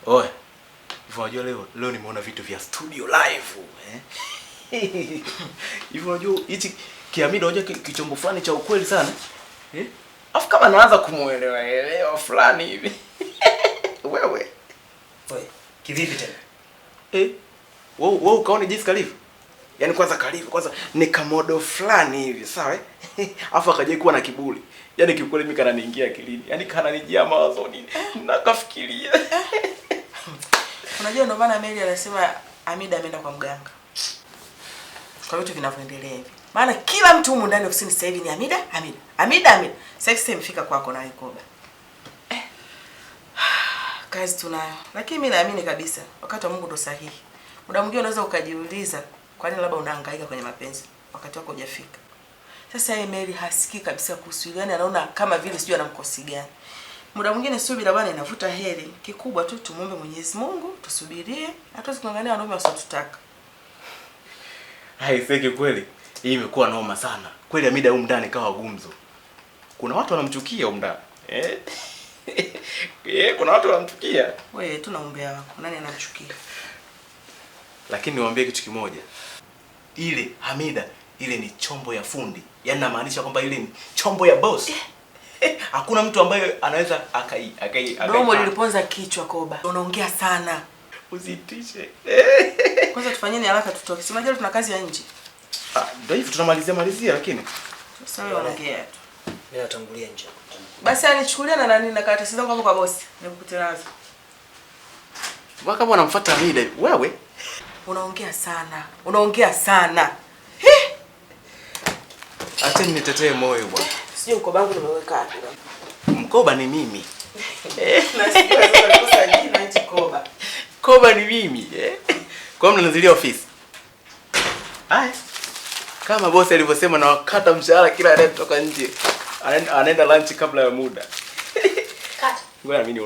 Oe. Unajua leo nimeona vitu vya studio live, Hivi unajua hichi Kiamida unajua kichombo fulani cha ukweli sana. Afu kama naanza kumuelewa fulani hivi. Wewe. Oe, kivipi tena? Wewe ukaone jinsi kalivyo. Yaani kwanza ni kamodo fulani hivi, sawa Afu akaje kuwa na kiburi. Yaani kiukweli mimi kananiingia akilini. Yaani kananijia mawazoni. Nakafikiria. Unajua ndio maana Mary anasema Amida ameenda kwa mganga. Kwa vitu vinavyoendelea hivi. Maana kila mtu humu ndani ofisini sasa hivi ni Amida. Sasa hivi imefika kwako na Ikoba. Kazi tunayo. Lakini mimi naamini kabisa wakati wa Mungu ndo sahihi. Muda mwingine unaweza ukajiuliza kwa nini labda unahangaika kwenye mapenzi wakati wako hujafika. Sasa yeye Mary hasikii kabisa kuhusu gani, anaona kama vile sijui anamkosi gani. Muda mwingine subira bwana inavuta heri. Kikubwa tu tumuombe Mwenyezi Mungu, tusubirie, hatuwezi kuangania wanaume wasotutaka. Haiseki kweli. Hii imekuwa noma sana. Kweli Amida huko ndani kawa gumzo. Kuna watu wanamchukia huko ndani. Kuna watu wanamchukia. Wewe tunaombea wako. Nani anamchukia? Lakini niwaambie kitu kimoja. Ile Amida ile ni chombo ya fundi. Yaani namaanisha kwamba ile ni chombo ya boss. Hakuna mtu ambaye anaweza akai. Domo liliponza kichwa Koba. Unaongea sana. Usitishe. Kwanza tufanyeni haraka tutoke. Si unajua tuna kazi ya nje. Ndio hivi tunamalizia lakini. Sasa wewe unaongea tu. Mimi natangulia nje. Basi anichukulia na nani na karatasi zangu hapo kwa bosi. Nikukutelaza. Waka bwana mfuata Amida wewe. Unaongea sana. Acha nitetee moyo bwana. Sio mkoba wangu nimeweka wapi? Mkoba ni mimi. Nasikia sasa nikosa jina hichi Koba. Koba ni mimi, Kwa nini unazilia ofisi? Haya. Kama bosi alivyosema na wakata mshahara kila anayetoka nje. Anaenda lunch kabla ya muda. Kata. Ngoja mimi